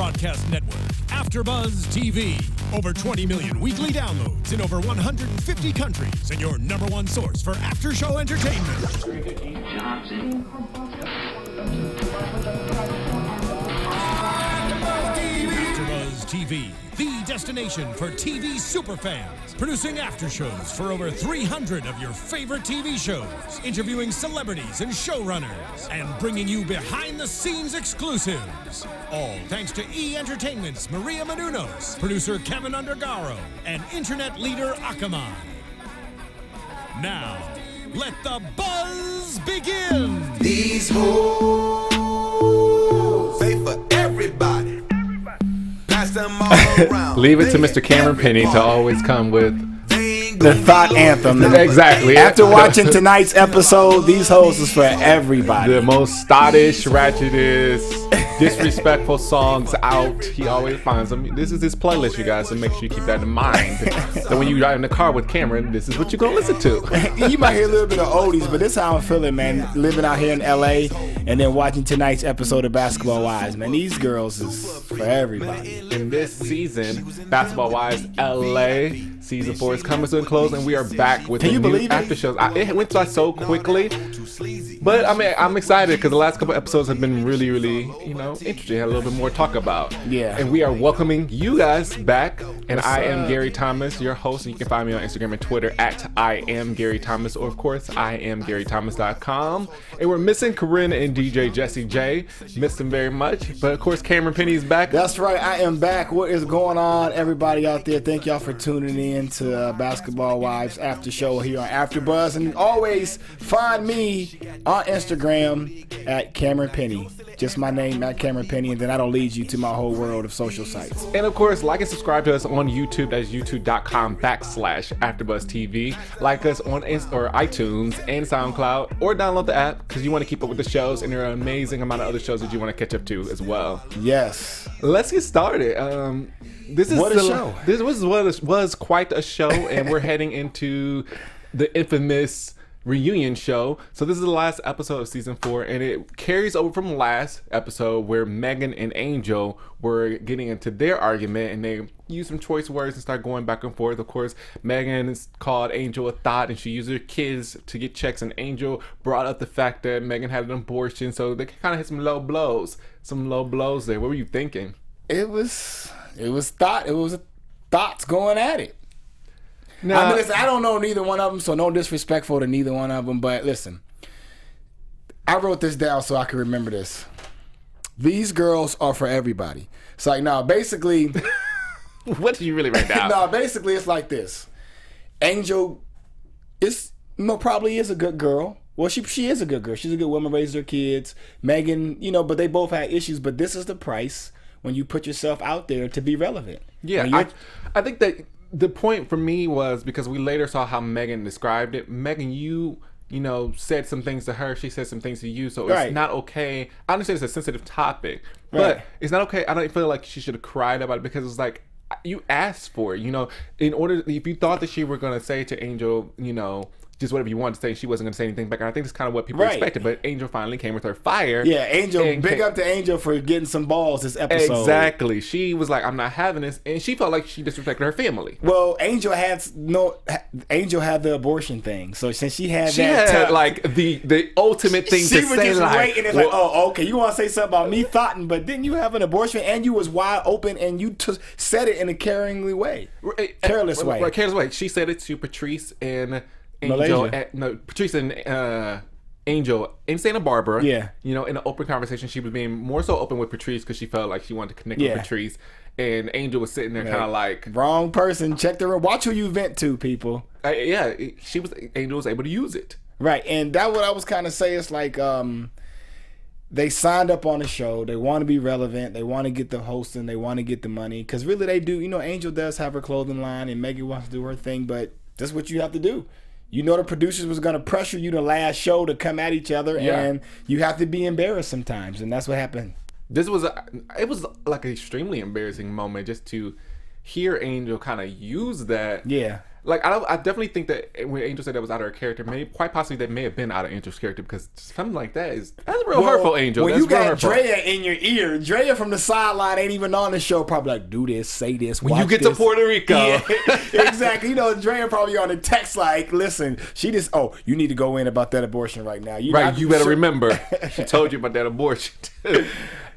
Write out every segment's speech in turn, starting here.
broadcast network, AFTERBUZZ TV. Over 20 million weekly downloads in over 150 countries, and your number one source for after-show entertainment. AFTERBUZZ TV, the destination for TV superfans. Producing aftershows for over 300 of your favorite TV shows, interviewing celebrities and showrunners, and bringing you behind-the-scenes exclusives. All thanks to E! Entertainment's Maria Menounos, producer Kevin Undergaro, and internet leader Akamai. Now, let the buzz begin! These hoes, they for everybody. Pass them all around. Leave it to Mr. Cameron Penny to always come with the thought anthem. Exactly. After watching tonight's episode, these hoes is for everybody. The most stoddish, ratchetest, disrespectful songs out. He always finds them. This is his playlist, you guys, so make sure you keep that in mind. So when you ride in the car with Cameron, this is what you're going to listen to. You might hear a little bit of oldies, but this is how I'm feeling, man. Living out here in LA and then watching tonight's episode of Basketball Wives, man. These girls is for everybody. In this season, Basketball Wives LA season 4 is coming to a close, and we are back with the new after shows. It went by so quickly, but I mean, I'm excited because the last couple episodes have been really, really, interesting. Had a little bit more to talk about. Yeah. And we are welcoming you guys back. And I am Gary Thomas, your host. And you can find me on Instagram and Twitter at I am Gary Thomas, or of course, IamGaryThomas.com. And we're missing Corinne and DJ Jesse J. Missed them very much, but of course, Cameron Penny's back. That's right. I am back. What is going on, everybody out there? Thank y'all for tuning in to Basketball Wives After Show here on AfterBuzz, and always find me on Instagram at Cameron Penny. Just my name, at Cameron Penny, and then that'll lead you to my whole world of social sites. And of course, like and subscribe to us on YouTube. That's youtube.com/AfterBuzzTV. Like us on iTunes and SoundCloud, or download the app because you want to keep up with the shows, and there are an amazing amount of other shows that you want to catch up to as well. Yes. Let's get started. This was quite a show, and we're heading into the infamous reunion show. So this is the last episode of season 4, and it carries over from last episode where Megan and Angel were getting into their argument, and they used some choice words and start going back and forth. Of course, Megan called Angel a thought, and she used her kids to get checks, and Angel brought up the fact that Megan had an abortion. So they kind of hit some low blows there. What were you thinking? It was thoughts going at it. Now, I mean, listen, I don't know neither one of them, so no disrespectful to neither one of them. But listen, I wrote this down so I can remember this. These girls are for everybody. It's like, no, basically. What did you really write down? No, basically, it's like this. Angel probably is a good girl. Well, she is a good girl. She's a good woman, raises her kids. Megan, but they both had issues. But this is the price when you put yourself out there to be relevant. Yeah, I think that the point for me was because we later saw how Megan described it. Megan, you said some things to her. She said some things to you. So it's not okay. I understand it's a sensitive topic, but it's not okay. I don't feel like she should have cried about it because it's like you asked for it. In order, if you thought that she were going to say to Angel, just whatever you wanted to say, she wasn't going to say anything back. And I think that's kind of what people expected. But Angel finally came with her fire. Yeah, Angel, big up to Angel for getting some balls this episode. Exactly. She was like, I'm not having this. And she felt like she disrespected her family. Well, Angel had the abortion thing. So since she had like the ultimate thing to say. She was just waiting. It's like, oh, okay, you want to say something about me thoughting, but didn't you have an abortion and you was wide open and you said it in a careless way. Careless way. She said it to Patrice and Angel, Patrice and Angel in Santa Barbara. Yeah. In an open conversation, she was being more so open with Patrice because she felt like she wanted to connect with Patrice. And Angel was sitting there kind of like, wrong person. Check the room. Watch who you vent to, people. Angel was able to use it. Right. And that what I was kind of saying is like, they signed up on the show. They want to be relevant. They want to get the hosting. They want to get the money. Because really they do. Angel does have her clothing line and Megan wants to do her thing, but that's what you have to do. The producers was going to pressure you the last show to come at each other, and you have to be embarrassed sometimes, and that's what happened. It was like an extremely embarrassing moment just to hear Angel kind of use that. Yeah. Like, I definitely think that when Angel said that was out of her character, quite possibly that may have been out of Angel's character, because something like that's real hurtful, Angel. When That's you got hurtful. Drea in your ear, Drea from the sideline ain't even on the show, probably like, do this, say this, when watch you get this. to Puerto Rico. Yeah, exactly. You know, Drea probably on the text like, listen, she just, you need to go in about that abortion right now. You better remember. She told you about that abortion too.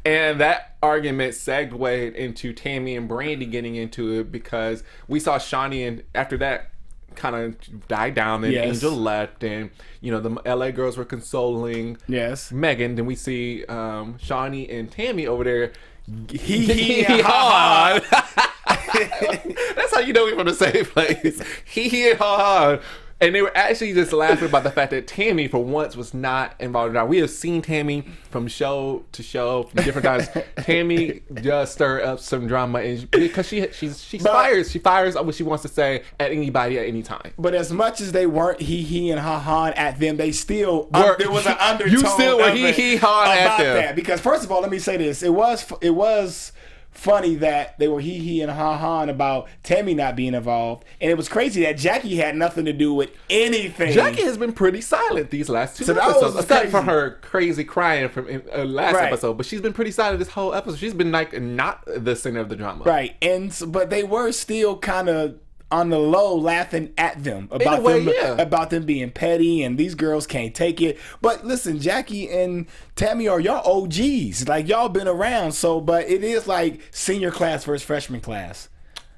And that argument segued into Tammy and Brandy getting into it, because we saw Shaunie, and after that kind of died down, and Angel left, and the LA girls were consoling Megan. Then we see Shaunie and Tammy over there he ha. That's how you know we're from the same place. He ha. And they were actually just laughing about the fact that Tammy, for once, was not involved in it. We have seen Tammy from show to show, from different times. Tammy just stir up some drama, and because she fires. She fires what she wants to say at anybody at any time. But as much as they weren't he and ha at them, they still there was an undertone. You still were he ha at them. That. Because first of all, let me say this: it was funny that they were he and ha about Tammy not being involved, and it was crazy that Jackie had nothing to do with anything. Jackie has been pretty silent these last two episodes, aside from her crazy crying from last episode. But she's been pretty silent this whole episode. She's been like not the center of the drama, right? But they were still kind of on the low, laughing at them about them being petty, and these girls can't take it. But listen, Jackie and Tammy are y'all OGs, like y'all been around. So, but it is like senior class versus freshman class.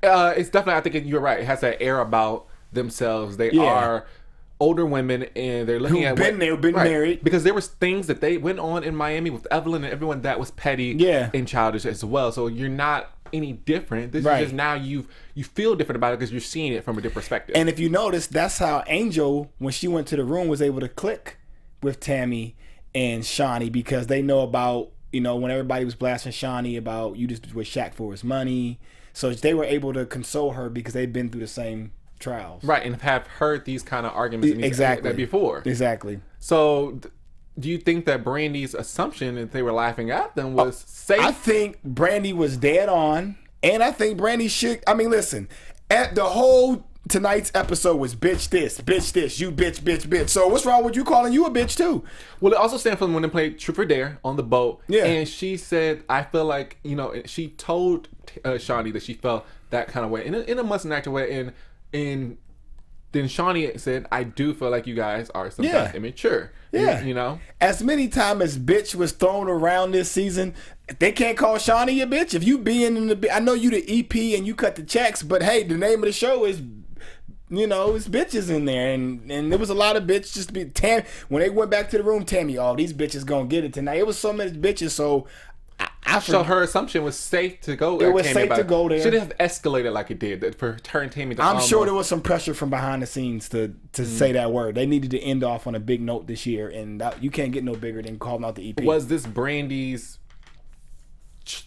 It's definitely. I think you're right. It has that air about themselves. They are older women, and they're looking at been married, because there was things that they went on in Miami with Evelyn and everyone that was petty and childish as well. So you're not any different. This is just now you feel different about it because you're seeing it from a different perspective. And if you notice, that's how Angel, when she went to the room, was able to click with Tammy and Shaunie, because they know about, when everybody was blasting Shaunie about you just with Shaq for his money. So they were able to console her because they'd been through the same trials. Right, and have heard these kind of arguments before. Exactly. So do you think that Brandy's assumption that they were laughing at them was safe? I think Brandy was dead on, and I think Brandy should. I mean, listen, at the whole tonight's episode was bitch this, you bitch. So what's wrong with you calling you a bitch too? Well, it also stands for when they played Truth or Dare on the boat. Yeah. And she said, I feel like, she told Shaunie that she felt that kind of way in a much-acted way, and then Shaunie said, I do feel like you guys are sometimes immature. Yeah. As many times as bitch was thrown around this season, they can't call Shaunie a bitch. If you being in I know you the EP and you cut the checks, but hey, the name of the show is, it's bitches in there. And there was a lot of bitches just to be when they went back to the room, Tammy, these bitches gonna get it tonight. It was so many bitches, so so her assumption was safe to go. It was safe to go there. Should have escalated like it did for her and Tammy. I'm sure there was some pressure from behind the scenes to say that word. They needed to end off on a big note this year, and you can't get no bigger than calling out the EP. Was this Brandy's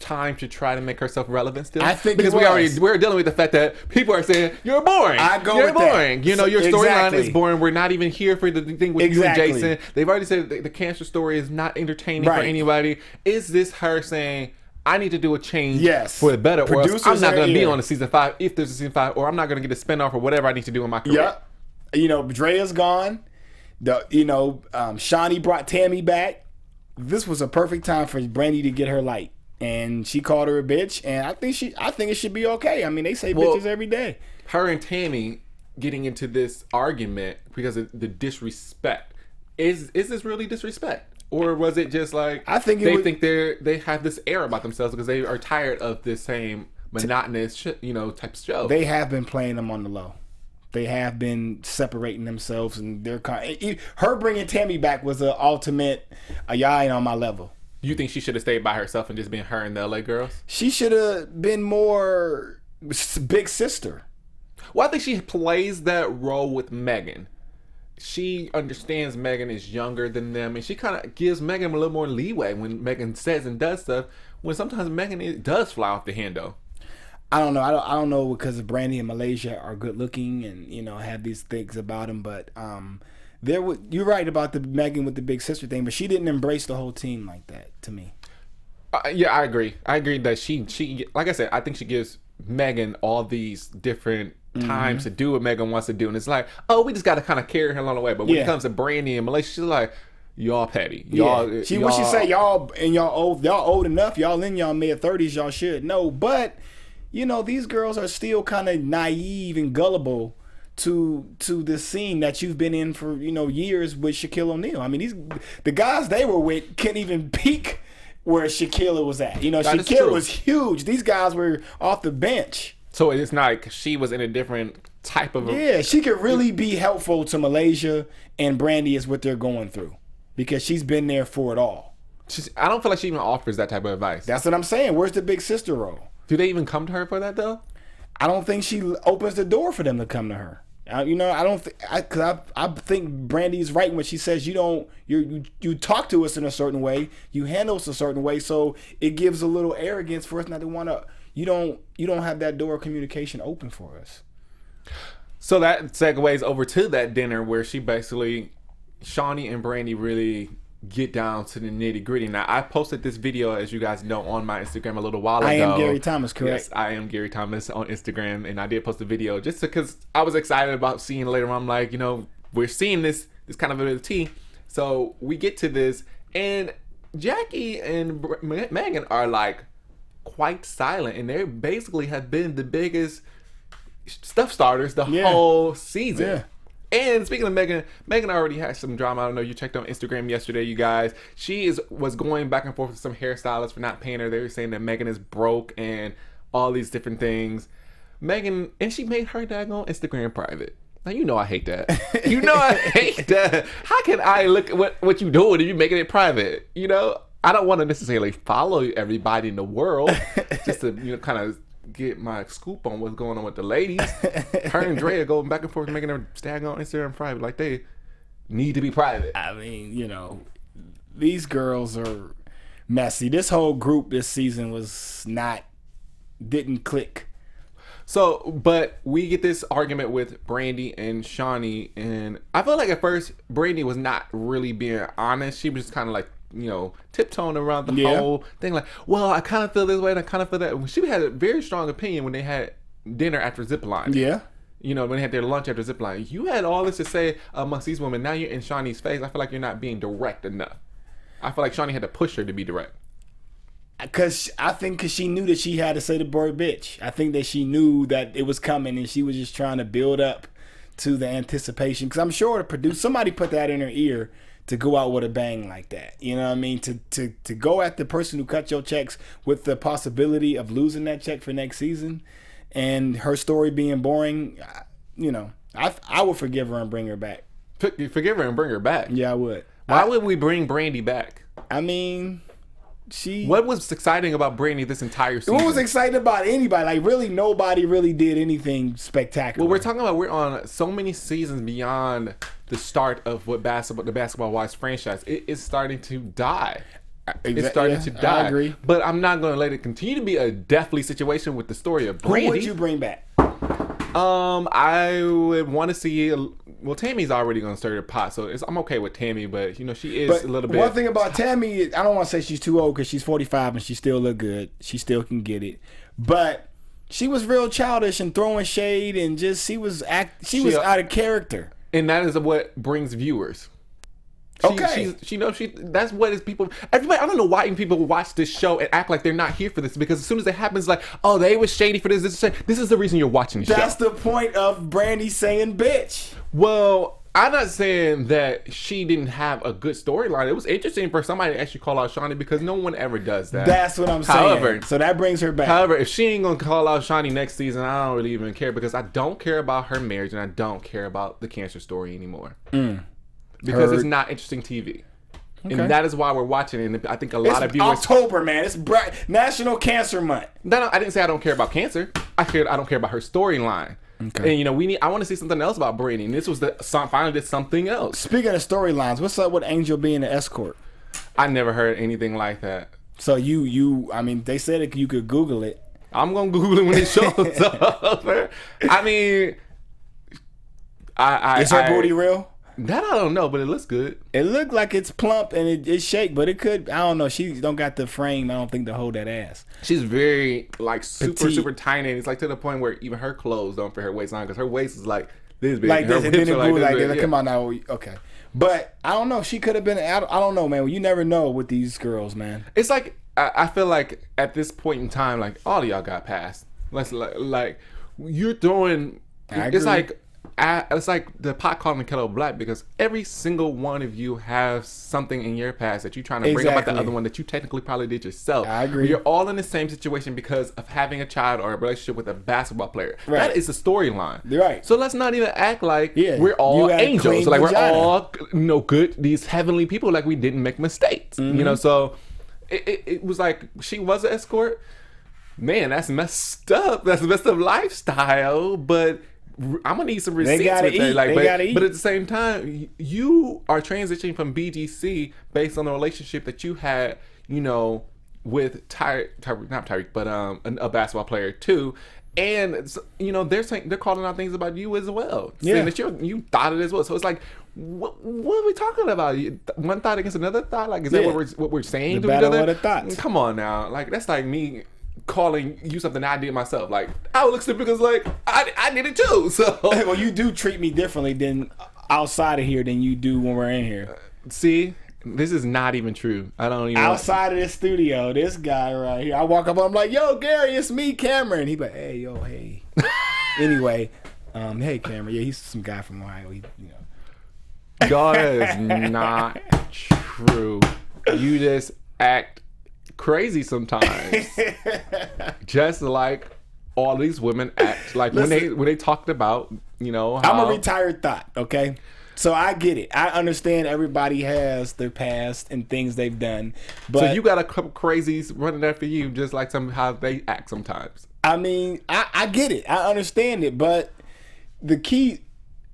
time to try to make herself relevant still? I think because we're dealing with the fact that people are saying you're boring. You're boring. That. Your storyline is boring. We're not even here for the thing with you and Jason. They've already said the cancer story is not entertaining for anybody. Is this her saying, I need to do a change for the better, or else I'm not going to be on a season 5 if there's a season 5, or I'm not going to get a spinoff or whatever I need to do in my career. Drea's gone. Shaunie brought Tammy back. This was a perfect time for Brandy to get her light. And she called her a bitch, and I think it should be okay. I mean, they say bitches every day. Her and Tammy getting into this argument because of the disrespect. Is this really disrespect, or was it just like I think they have this air about themselves because they are tired of this same monotonous type of show? They have been playing them on the low. They have been separating themselves, and her bringing Tammy back was an ultimate. Y'all ain't on my level. You think she should have stayed by herself and just been her and the LA girls? She should have been more big sister. Well, I think she plays that role with Megan. She understands Megan is younger than them, and she kind of gives Megan a little more leeway when Megan says and does stuff, when sometimes Megan does fly off the handle. I don't know. I don't know, because Brandy and Malaysia are good looking and have these things about them, but you're right about the Megan with the big sister thing, but she didn't embrace the whole team like that to me. Yeah, I agree. I agree that she like I said, I think she gives Megan all these different times to do what Megan wants to do, and it's like, oh, we just got to kind of carry her along the way. But when it comes to Brandy and Malaysia, she's like, y'all petty. What she say, y'all old enough, y'all in y'all mid-30s, y'all should know. But you know, these girls are still kind of naive and gullible to this scene that you've been in for, you know, years with Shaquille O'Neal. I mean, the guys they were with can't even peak where Shaquille was at. You know, Shaquille was huge. These guys were off the bench. So it's not like she was in a different type of... she could really be helpful to Malaysia, and Brandy is what they're going through because she's been there for it all. I don't feel like she even offers that type of advice. That's what I'm saying. Where's the big sister role? Do they even come to her for that, though? I don't think she opens the door for them to come to her. You know, I don't. I think Brandy's right when she says you talk to us in a certain way, you handle us a certain way, so it gives a little arrogance for us not to want to. You don't have that door of communication open for us. So that segues over to that dinner where she basically, Shaunie and Brandy really get down to the nitty gritty. Now, I posted this video, as you guys know, on my Instagram a little while ago. I am Gary Thomas, correct? Yes, I am Gary Thomas on Instagram, and I did post a video just because I was excited about seeing later on. I'm like, you know, we're seeing this kind of a tea. So we get to this, and Jackie and Megan are like quite silent, and they basically have been the biggest stuff starters the whole season. Yeah. And speaking of Megan already had some drama. I don't know, you checked on Instagram yesterday, you guys. She was going back and forth with some hairstylists for not paying her. They were saying that Megan is broke and all these different things. Megan, and she made her daggone Instagram private. Now, you know I hate that. You know I hate that. How can I look at what you doing if you're making it private? You know, I don't want to necessarily follow everybody in the world just to, you know, kind of get my scoop on what's going on with the ladies. Her and Drea going back and forth making her stag on Instagram private, like they need to be private. I mean, you know, these girls are messy. This whole group this season didn't click. So, but we get this argument with Brandy and Shaunie, and I feel like at first Brandy was not really being honest. She was just kind of like, you know, tiptoeing around the whole thing, like, well, I kind of feel this way and I kind of feel that. She had a very strong opinion when they had dinner after Zipline. Yeah. You know, when they had their lunch after Zipline. You had all this to say amongst these women. Now you're in Shaunie's face. I feel like you're not being direct enough. I feel like Shaunie had to push her to be direct. Because she knew that she had to say the word bitch. I think that she knew that it was coming and she was just trying to build up to the anticipation. Because I'm sure somebody put that in her ear to go out with a bang like that. You know what I mean? To go at the person who cut your checks with the possibility of losing that check for next season and her story being boring, you know, I would forgive her and bring her back. Forgive her and bring her back? Yeah, I would. Why would we bring Brandy back? I mean, what was exciting about Brandy this entire season? What was exciting about anybody? Like, really, nobody really did anything spectacular. Well, we're talking about we're on so many seasons beyond the start of the Basketball Wives franchise. It is starting to die. It's starting to die. I agree. But I'm not going to let it continue to be a deathly situation with the story of Brandy. Who would you bring back? I would want to see. Well, Tammy's already going to stir the pot, so I'm okay with Tammy. But you know, she is a little bit. One thing about Tammy, I don't want to say she's too old because she's 45 and she still look good. She still can get it, but she was real childish and throwing shade and just she was out of character. And that is what brings viewers. That's what is people. Everybody, I don't know why even people watch this show and act like they're not here for this, because as soon as it happens, like, oh, they was shady for this. This is the reason you're watching the show. That's the point of Brandy saying bitch. Well, I'm not saying that she didn't have a good storyline. It was interesting for somebody to actually call out Shaunie because no one ever does that. That's what I'm saying. However, so that brings her back. However, if she ain't gonna call out Shaunie next season, I don't really even care, because I don't care about her marriage and I don't care about the cancer story anymore. Because it's not interesting TV. Okay. And that is why we're watching it. And I think a lot of viewers... October, man. It's National Cancer Month. No, I didn't say I don't care about cancer. I don't care about her storyline. Okay. And, you know, I want to see something else about Brandy. And this was finally did something else. Speaking of storylines, what's up with Angel being an escort? I never heard anything like that. So I mean, they said that you could Google it. I'm going to Google it when it shows up. I mean... Is her booty real? That I don't know, but it looks good. It looked like it's plump and it shake, but it could. I don't know. She don't got the frame. I don't think to hold that ass. She's very like Petite. super tiny. And it's like to the point where even her clothes don't fit her waist on because her waist is like this big. Like this, and then it grew like big. this. Come on now, okay. But I don't know. She could have been. I don't know, man. You never know with these girls, man. It's like I feel like at this point in time, like all of y'all got passed. Let's like you're throwing. It's like the pot calling the kettle black because every single one of you has something in your past that you're trying to bring up at the other one that you technically probably did yourself. I agree. You're all in the same situation because of having a child or a relationship with a basketball player. Right. That is the storyline. Right. So let's not even act like we're all angels. Like we're all good, these heavenly people. Like we didn't make mistakes. You know. So it was like she was an escort. Man, that's messed up. That's a messed up lifestyle. But I'm gonna need some receipts with that. Like, but at the same time, you are transitioning from BGC based on the relationship that you had, you know, with not Tyreek, but a basketball player too. And you know they're calling out things about you as well, saying that you thought it as well. So it's like, what are we talking about? One thought against another thought? Like, is that what we're saying to each other? Of the thoughts. Come on now, like that's like me calling you something I did myself. Like I would look stupid because like I did it too. So well, you do treat me differently than outside of here than you do when we're in here. See, this is not even true. I don't even outside of this studio. This guy right here, I walk up, I'm like, "Yo, Gary, it's me, Cameron." He like, "Hey, yo, hey." Anyway, hey, Cameron. Yeah, he's some guy from Ohio. He, you know. God, that is not true. You just act crazy sometimes. Just like all these women act. Like when they talked about, you know, how I'm a retired thought, okay? So I get it. I understand everybody has their past and things they've done. But so you got a couple crazies running after you just like how they act sometimes. I mean, I get it. I understand it. But the key,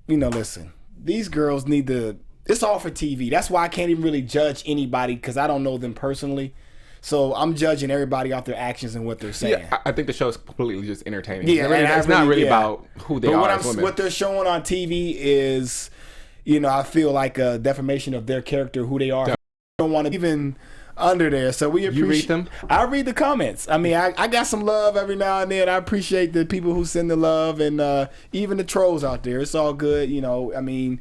you know, listen, these girls need to, it's all for TV. That's why I can't even really judge anybody because I don't know them personally. So I'm judging everybody off their actions and what they're saying. Yeah, I think the show is completely just entertaining. Yeah, it's not really about who they are as women. What they're showing on TV is, you know, I feel like a defamation of their character, who they are. I don't want to even under there. So we appreciate. You read them? I read the comments. I mean, I got some love every now and then. I appreciate the people who send the love and even the trolls out there. It's all good. You know, I mean,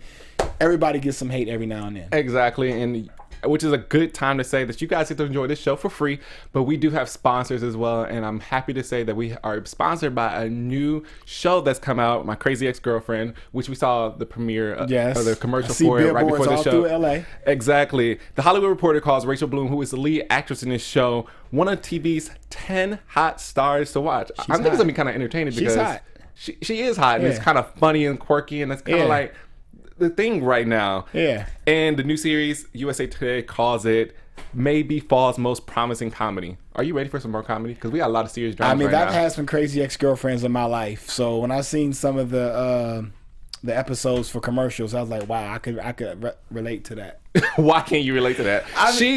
everybody gets some hate every now and then. Exactly. And which is a good time to say that you guys get to enjoy this show for free, but we do have sponsors as well, and I'm happy to say that we are sponsored by a new show that's come out, My Crazy Ex-Girlfriend, which we saw the premiere of the commercial for it right before the show. Through LA. Exactly. The Hollywood Reporter calls Rachel Bloom, who is the lead actress in this show, one of TV's 10 hot stars to watch. I think it's gonna be kind of entertaining because she is hot, and it's kind of funny and quirky, and it's kind of like the thing right now. Yeah. And the new series, USA Today calls it maybe fall's most promising comedy. Are you ready for some more comedy? Because we got a lot of serious dramas. I mean, I've had some crazy ex-girlfriends in my life. So when I seen some of the episodes for commercials, I was like, wow, I could relate to that. Why can't you relate to that?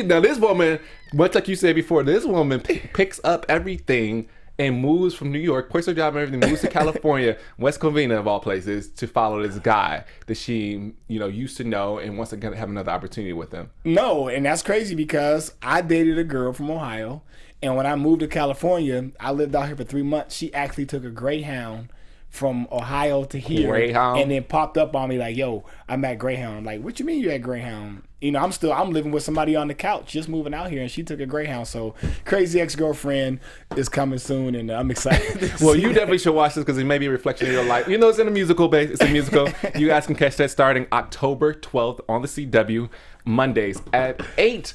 Now this woman, much like you said before, this woman picks up everything and moves from New York, quits her job and everything, moves to California, West Covina of all places, to follow this guy that she, you know, used to know and wants to have another opportunity with him. No, and that's crazy because I dated a girl from Ohio, and when I moved to California, I lived out here for 3 months. She actually took a Greyhound from Ohio to here, and then popped up on me like, "Yo, I'm at Greyhound." I'm like, "What you mean you at Greyhound?" You know, I'm living with somebody on the couch, just moving out here, and she took a Greyhound. So, Crazy Ex-Girlfriend is coming soon, and I'm excited. Well, you definitely should watch this because it may be a reflection of your life. You know, it's in a musical base. It's a musical. You guys can catch that starting October 12th on the CW, Mondays at 8.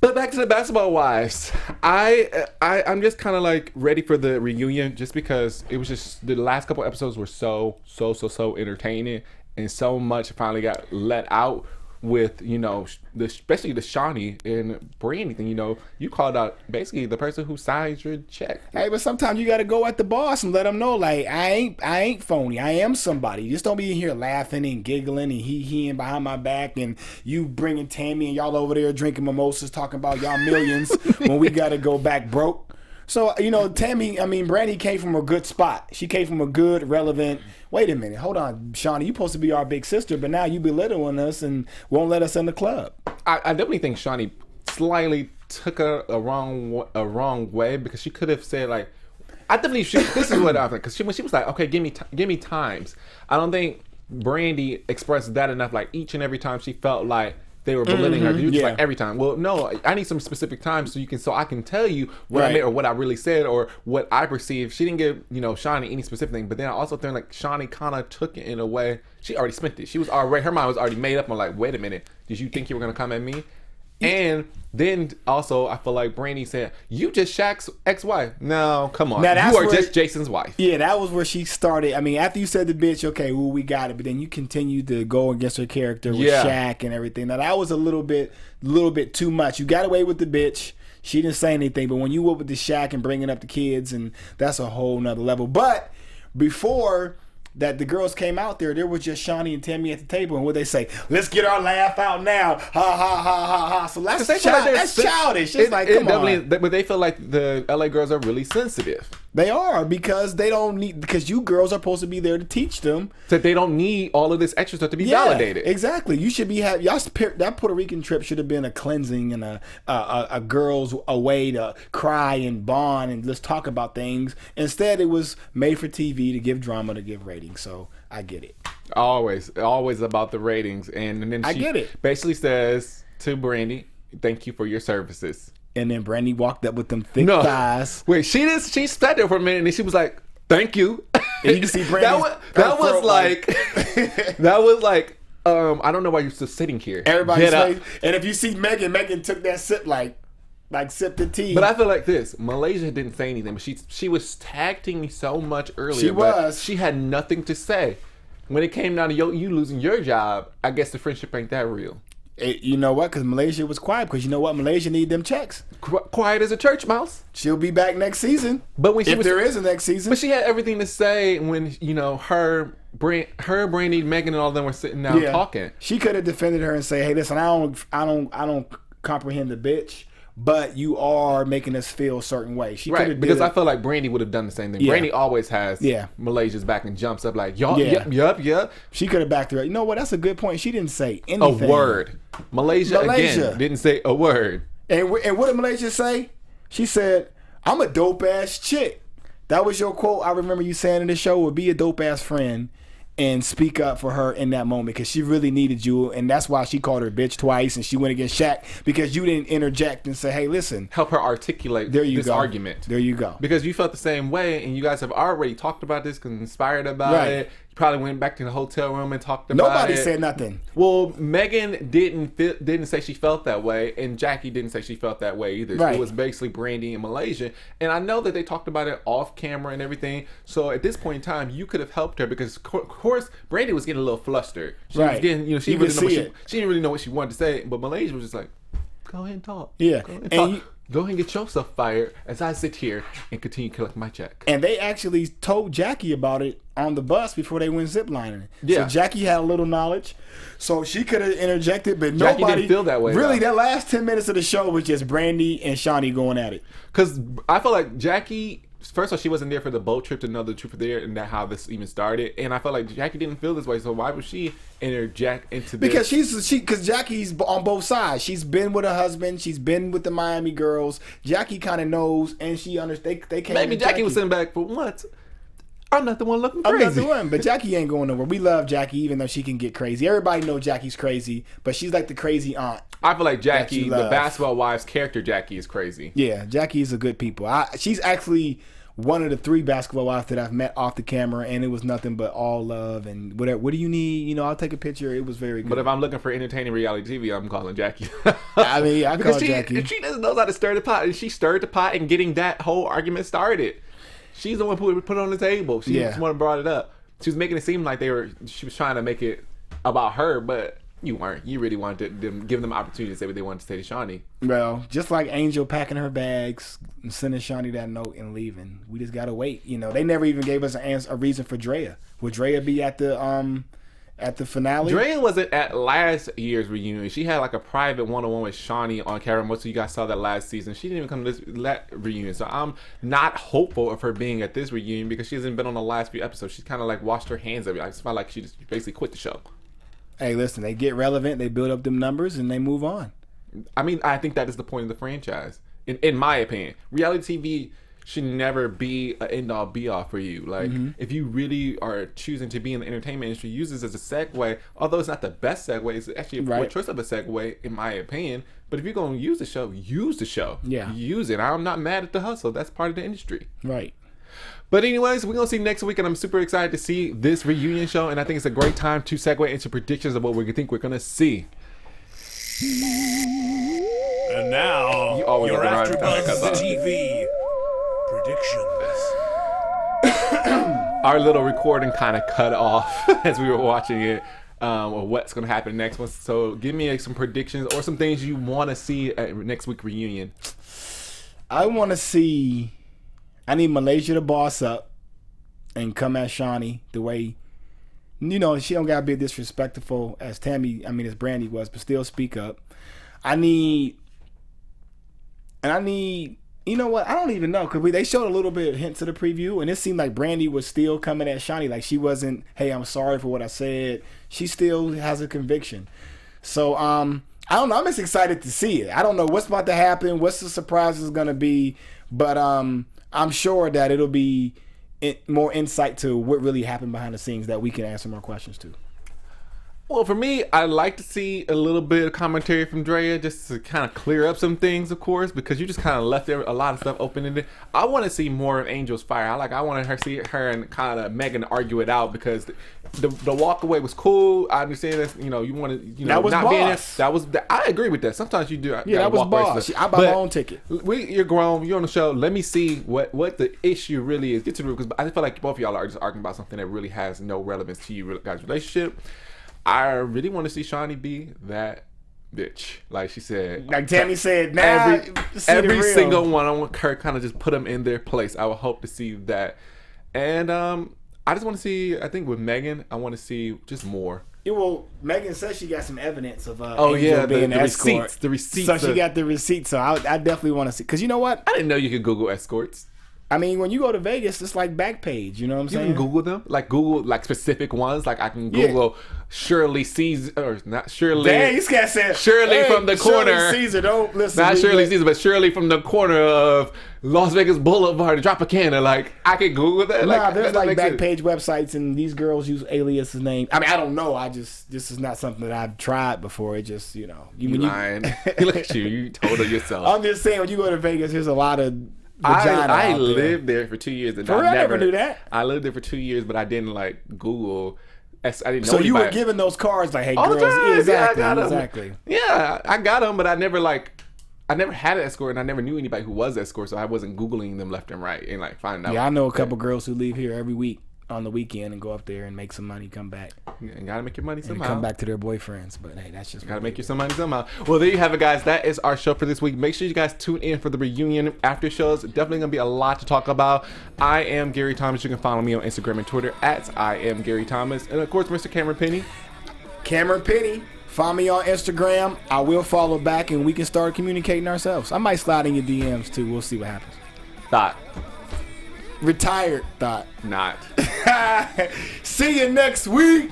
But back to the Basketball Wives. I'm just kind of like ready for the reunion just because it was just the last couple episodes were so entertaining, and so much finally got let out with, you know, especially the Shaunie and Brandy thing. You know, you called out basically the person who signs your check. Hey, but sometimes you got to go at the boss and let them know, like, I ain't phony. I am somebody. Just don't be in here laughing and giggling and he-heing behind my back, and you bringing Tammy and y'all over there drinking mimosas talking about y'all millions when we got to go back broke. So, Brandy came from a good spot. She came from a good, relevant. Wait a minute, hold on, Shaunie. You supposed to be our big sister, but now you belittling us and won't let us in the club. I definitely think Shaunie slightly took a wrong way, because she could have said like, I definitely should. This is what I think, because when she was like, okay, give me times. I don't think Brandy expressed that enough. Like each and every time she felt like they were belittling her. You just like every time. Well, no, I need some specific times so I can tell you what I meant or what I really said or what I perceived. She didn't give Shaunie any specific thing, but then I also think like Shaunie kind of took it in a way. She already spent it. Her mind was already made up on like, wait a minute, did you think you were gonna come at me? And then also, I feel like Brandy said, "You just Shaq's ex-wife." No, come on. You are just Jason's wife. Yeah, that was where she started. I mean, after you said the bitch, okay, well, we got it. But then you continued to go against her character with Shaq and everything. Now, that was a little bit too much. You got away with the bitch. She didn't say anything. But when you went with the Shaq and bringing up the kids, and that's a whole nother level. But before that the girls came out there was just Shaunie and Tammy at the table, and what they say, let's get our laugh out now, ha ha ha ha ha. So that's childish. It's like, come on. But they feel like the LA girls are really sensitive. They are, because because you girls are supposed to be there to teach them that they don't need all of this extra stuff to be validated. Exactly. You should be that Puerto Rican trip should have been a cleansing and a girls away to cry and bond and let's talk about things. Instead, it was made for TV to give drama, to give ratings. So I get it. Always about the ratings, and then she basically says to Brandy, "Thank you for your services." And then Brandy walked up with them thick thighs. Wait, she sat there for a minute and she was like, "Thank you." And you can see Brandy. that was like, I don't know why you're still sitting here. Everybody's face. And if you see Megan took that sip like sipped the tea. But I feel like this. Malaysia didn't say anything, but she was tag teaming so much earlier. She was. She had nothing to say. When it came down to you losing your job, I guess the friendship ain't that real. You know what? Because Malaysia was quiet. Because you know what? Malaysia need them checks. Quiet as a church mouse. She'll be back next season. But when there is a next season. But she had everything to say when her, Brandy, Megan, and all of them were sitting down talking. She could have defended her and say, "Hey, listen, I don't comprehend the bitch, but you are making us feel a certain way." She right, because I feel like Brandy would have done the same thing. Brandy always has Malaysia's back and jumps up like, y'all, yep. She could have backed her up. You know what? That's a good point. She didn't say anything. A word. Malaysia again didn't say a word. And what did Malaysia say? She said, "I'm a dope ass chick." That was your quote. I remember you saying in the show, "Would be a dope ass friend and speak up for her in that moment," because she really needed you, and that's why she called her bitch twice, and she went against Shaq because you didn't interject and say, "Hey, listen," help her articulate this argument. There you go. Because you felt the same way, and you guys have already talked about this, conspired about it. You probably went back to the hotel room and talked about it. Nobody said nothing. Well, Megan didn't say she felt that way, and Jackie didn't say she felt that way either. Right. It was basically Brandy and Malaysia, and I know that they talked about it off camera and everything. So at this point in time, you could have helped her because, of course, Brandy was getting a little flustered. She was getting, she didn't really know what she wanted to say, but Malaysia was just like, "Go ahead and talk." Yeah, Go ahead and get yourself fired as I sit here and continue to collect my check. And they actually told Jackie about it on the bus before they went ziplining. Yeah. So Jackie had a little knowledge. So she could have interjected, but Jackie nobody didn't feel that way. Really, that last 10 minutes of the show was just Brandy and Shaunie going at it. Because I feel like Jackie, first of all, she wasn't there for the boat trip to know the truth there, and that how this even started. And I felt like Jackie didn't feel this way, so why would she interject into this? Because Jackie's on both sides. She's been with her husband. She's been with the Miami girls. Jackie kind of knows, and she understands. They came. Maybe Jackie was sitting back for once. I'm not the one looking crazy. I'm not the one, but Jackie ain't going nowhere. We love Jackie, even though she can get crazy. Everybody knows Jackie's crazy, but she's like the crazy aunt. I feel like Jackie, the Basketball Wives character, Jackie is crazy. Yeah, Jackie's a good people. She's actually one of the 3 basketball wives that I've met off the camera, and it was nothing but all love and whatever. What do you need? I'll take a picture. It was very good. But if I'm looking for entertaining reality TV, I'm calling Jackie. I mean, I call Jackie. She doesn't know how to stir the pot, and she stirred the pot and getting that whole argument started. She's the one who put it on the table. She's the one who brought it up. She was making it seem like she was trying to make it about her, but you weren't. You really wanted to give them opportunity to say what they wanted to say to Shaunie. Well, just like Angel packing her bags and sending Shaunie that note and leaving, we just gotta wait. They never even gave us a reason for Drea. Would Drea be at the at the finale. Drea wasn't at last year's reunion. She had like a private one-on-one with Shaunie on camera. Most of you guys saw that last season. She didn't even come to this reunion. So I'm not hopeful of her being at this reunion because she hasn't been on the last few episodes. She's kind of like washed her hands of it. I just felt like she just basically quit the show. Hey, listen, they get relevant, they build up them numbers, and they move on. I mean, I think that is the point of the franchise, in my opinion. Reality TV should never be an end-all, be-all for you. Like, if you really are choosing to be in the entertainment industry, use this as a segue. Although it's not the best segue, it's actually a poor choice of a segue, in my opinion. But if you're going to use the show, use the show. Yeah. Use it. I'm not mad at the hustle. That's part of the industry. Right. But anyways, we're going to see next week, and I'm super excited to see this reunion show, and I think it's a great time to segue into predictions of what we think we're going to see. And now, your AfterBuzz TV predictions. Our little recording kind of cut off as we were watching it, or what's going to happen next one. So give me some predictions or some things you want to see at next week reunion. I need Malaysia to boss up and come at Shaunie the way, she don't gotta be disrespectful as Brandy was, but still speak up. I need, you know what? I don't even know, because they showed a little bit of hints of the preview, and it seemed like Brandy was still coming at Shaunie, like she wasn't, hey, I'm sorry for what I said. She still has a conviction. So I don't know. I'm just excited to see it. I don't know what's about to happen, what's the surprise is gonna be, but I'm sure that it'll be more insight to what really happened behind the scenes that we can answer more questions to. Well, for me, I'd like to see a little bit of commentary from Drea just to kind of clear up some things, of course, because you just kind of left a lot of stuff open in there. I want to see more of Angel's fire. I wanted her see her and kind of Megan argue it out, because the walk away was cool. I understand that, you wanted, that was not boss. being there. I agree with that. Sometimes you do. Yeah, that was boss. I buy my own ticket. You're grown. You're on the show. Let me see what the issue really is. Get to the root, because I feel like both of y'all are just arguing about something that really has no relevance to you guys' relationship. I really want to see Shaunie be that bitch, like she said. Like Tammy said, now every single one. I want her kind of just put them in their place. I would hope to see that, and I just want to see. I think with Megan, I want to see just more. Yeah, well, Megan says she got some evidence of being the receipts. The receipts. So she got the receipts. So I definitely want to see. Because you know what? I didn't know you could Google escorts. I mean, when you go to Vegas, it's like Backpage. You know what I'm saying? You can Google them, like Google like specific ones. Like I can Google Shirley Caesar, or not Shirley. Dang, this guy said Shirley from the corner. Shirley Caesar, don't listen. Not Shirley Caesar, but Shirley from the corner of Las Vegas Boulevard, Tropicana. Like I can Google that. Nah, there's like Backpage websites, and these girls use aliases name. I mean, I don't know. This is not something that I've tried before. It just you lying. Look at you. You told her yourself. I'm just saying, when you go to Vegas, there's a lot of. I lived there for 2 years, and I never knew that. I lived there for 2 years, but I didn't like Google. I didn't know. So you were given those cards like, "Hey, all girls, the time. exactly, Yeah, exactly." Yeah, I got them, but I never had an escort, and I never knew anybody who was an escort, so I wasn't Googling them left and right and like finding out. Yeah, I know a couple girls who leave here every week on the weekend and go up there and make some money, come back. Yeah, and gotta make your money somehow. And come back to their boyfriends, but hey, that's just gotta make you some money somehow. Well, there you have it, guys. That is our show for this week. Make sure you guys tune in for the reunion after shows. Definitely gonna be a lot to talk about. I am Gary Thomas. You can follow me on Instagram and Twitter at I am Gary Thomas, and of course, Mr. Cameron Penny. Cameron Penny. Find me on Instagram. I will follow back, and we can start communicating ourselves. I might slide in your DMs too. We'll see what happens. Thought. Retired thought. Not. See you next week.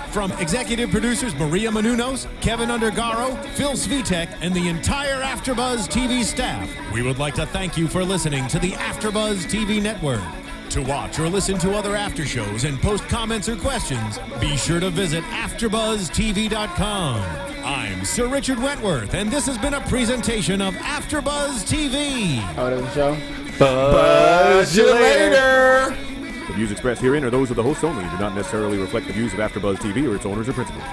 From executive producers Maria Menounos, Kevin Undergaro, Phil Svitek, and the entire AfterBuzz TV staff, we would like to thank you for listening to the AfterBuzz TV network. To watch or listen to other after shows and post comments or questions, be sure to visit AfterBuzzTV.com. I'm Sir Richard Wentworth, and this has been a presentation of AfterBuzz TV. Oh, there's a show? Buzz you later. The views expressed herein are those of the hosts only and do not necessarily reflect the views of AfterBuzz TV or its owners or principals.